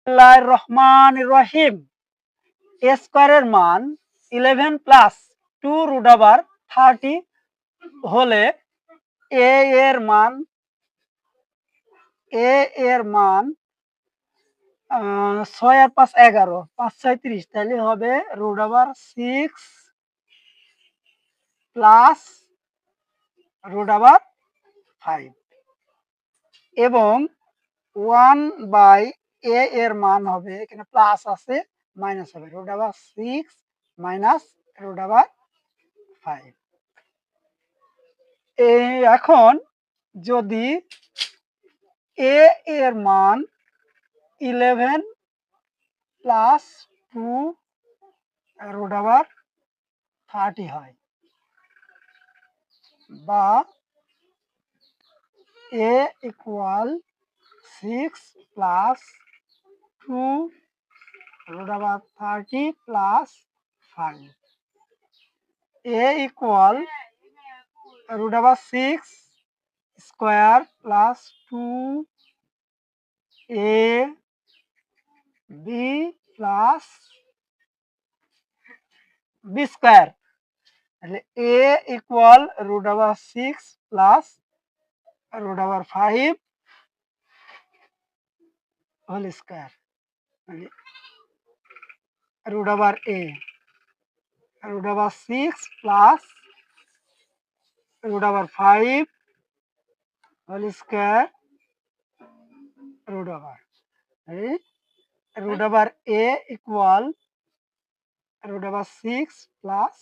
বিসমিল্লাহির রহমানির রহিম। এ স্কয়ারের মান 11 প্লাস 2 রুট ওভার 30 হলে এ এর মান এ এর মান 6 আর 5 11, 5 6 30, তাহলে হবে root over 6 plus root over 5 এবং 1 বাই এ এর মান হবে, এখানে প্লাস আছে মাইনাস হবে, root over 6 minus root over 5। এখন যদি এ এর মান 11 প্লাস 2 রুট ওভার 30 হয়, বা a equal 6 plus 2 root over 30 plus 5, a equal root over 6 square plus 2 a b plus b square, তাহলে a equal root over 6 plus root over 5 whole square, মানে root over a root over 6 plus root over 5 whole square root over, root over a equal root over 6 plus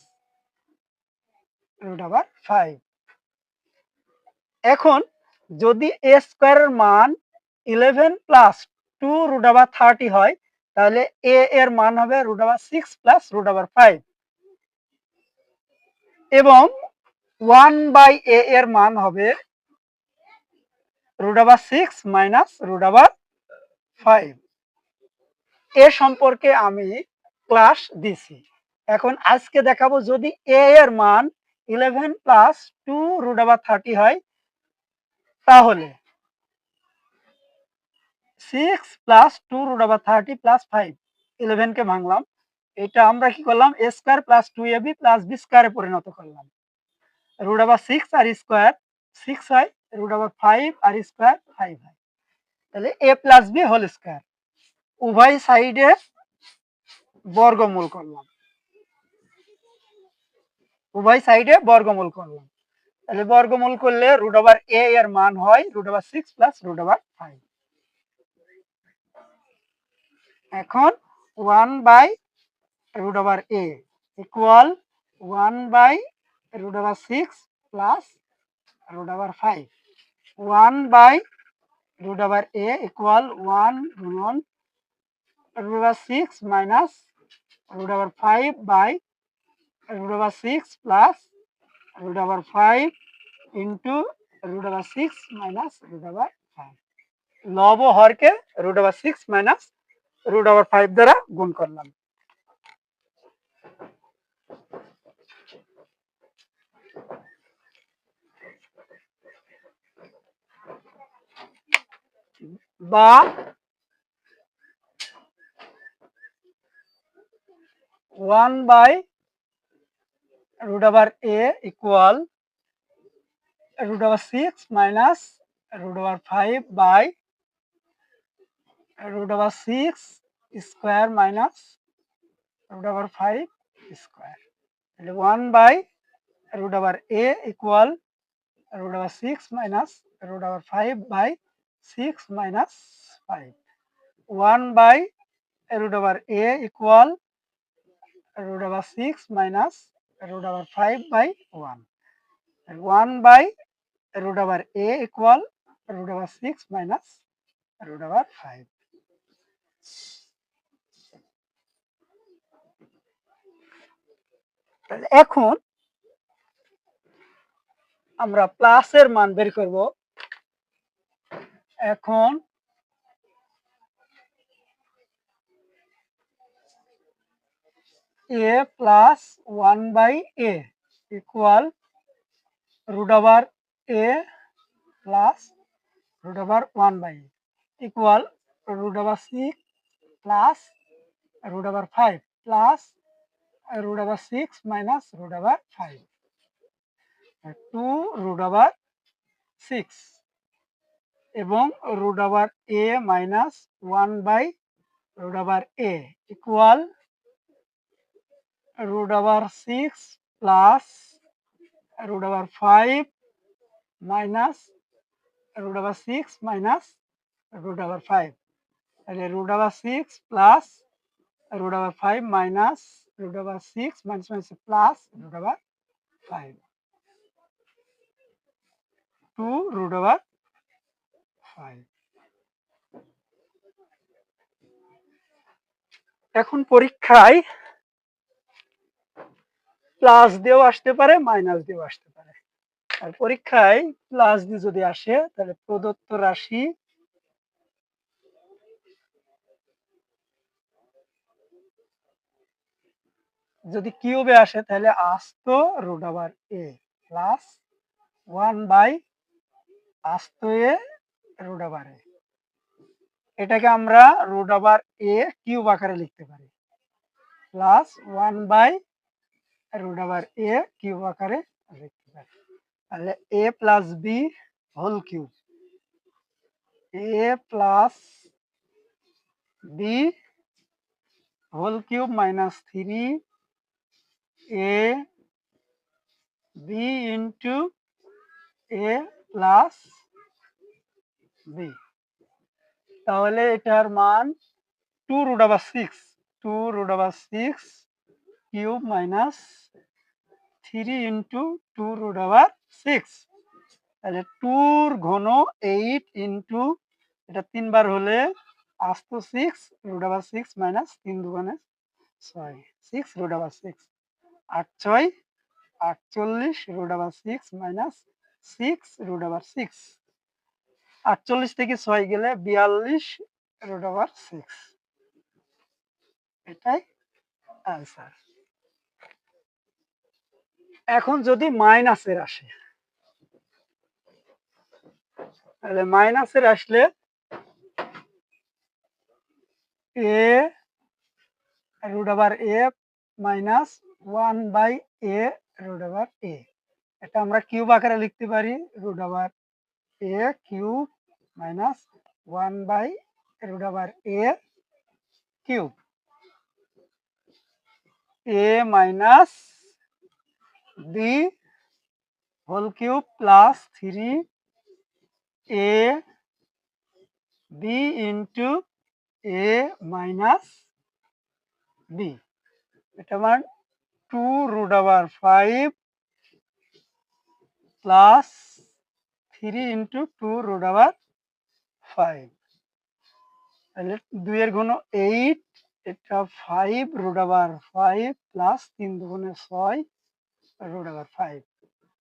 root over 5। এখন যদি এ স্কোয়ারের মান 11 plus 2 root over 30 হয়, তাহলে এ এর মান হবে root over 6 plus root over 5 এবং 1 বাই এ এর মান হবে root over 6 minus root over 5। এ সম্পর্কে আমি ক্লাস দিছি। এখন আজকে দেখাবো যদি এ এর মান 11 প্লাস 2 রুট ওভার 30 হয়, তাহলে 6 প্লাস 2 রুট ওভার 30 প্লাস 5, 11 কে ভাঙলাম, এটা আমরা কি করলাম, a square plus 2ab plus b স্কয়ারে পরিণত করলাম। রুট ওভার 6 আর স্কয়ার 6 হয়, রুট ওভার 5 আর স্কয়ার 5 হয়, তাহলে a plus b whole square. উভয় সাইডে বর্গমূল করলাম, উভয় সাইডে বর্গমূল করলাম, তাহলে বর্গমূল করলে রুট ওভার a এর মান হয় root over 6 plus root over 5। এখন 1 by root over a equal 1 by root over 6 plus root over 5, 1 by root over a equal 1 গুণন root over 6 minus root over 5 by root over 6 plus root over 5 into root over 6 minus root over 5। লব ও হরকে root over 6 minus root over 5 দ্বারা গুণ করলাম। বা 1 by root over a equal root over 6 minus root over 5 by root over 6 square minus root over 5 square, তাহলে 1 by root over a equal root over 6 minus root over 5 by 6 minus 5, 1 by root over a equal root over 6 minus root over 5 by 1, 1 by root over a equal root over 6 minus root over 5। এখন আমরা প্লাসের মান বের করব। এখন a plus 1 by a equal root over a plus root over 1 by a equal root over 6 plus root over 5 plus root over 6 minus root over 5 2 root over 6 এবং root over a minus 1 by root over a equal root over 6 plus root over 5 minus root over 6 minus root over 5. Root over 6 plus root over 5 minus root over 6 minus plus root over 5. 2 root over 5. এখন পরীক্ষায় plus দিয়েও আসতে পারে minus দিয়েও আসতে পারে। আর পরীক্ষায় plus দিয়ে যদি আসে তাহলে প্রদত্ত রাশি যদি কিউবে আসে তাহলে আস্ত root over a plus 1 by আস্ত এ রুট ওভার এ। এটাকে আমরা রুট ওভার এ কিউব আকারে লিখতে পারি plus 1 by root over a cube আকারে লিখতে পারি। তাহলে a plus b whole cube a plus b whole cube minus 3 a b into a plus b. তাহলে এটার মান 2 root over 6 2 root over 6 cube minus 3 into 2 root over 6 তাহলে 2 ঘন 8 into এটা 3 বার হলে আস্ত 6 root over 6 minus 3 দুগুণে 6 6 root over 6 8 6 48 root over 6 minus 6 root over 6 48 থেকে 6 গেলে 42 root over 6 এটাই আনসার। এখন যদি মাইনাসের আসে তাহলে মাইনাসের আসলে a root over a minus 1 by a root over a. এটা আমরা কিউব আকারে লিখতে পারি root over a cube minus 1 by root over a cube a minus b whole cube plus 3 a b into a minus b. এটা মান 2 root over 5 plus 3 into 2 root over 5 তাহলে 2 এর ঘন 8 এটা 5 root over 5 plus 3 দুগুণে 6 root over 5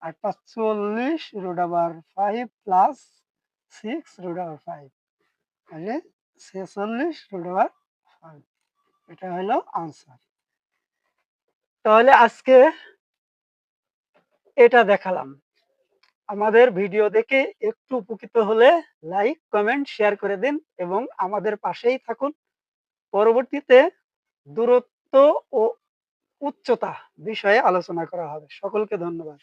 আর 45 root over 5 plus 6 root over 5 তাহলে 46 root over 5 এটা হলো আনসার। তাহলে আজকে এটা দেখালাম। আমাদের ভিডিও দেখে একটু উপকৃত হলে লাইক কমেন্ট শেয়ার করে দিন এবং আমাদের পাশেই থাকুন। পরবর্তীতে দূরত্ব ও উচ্চতা বিষয়ে আলোচনা করা হবে। সকলকে ধন্যবাদ।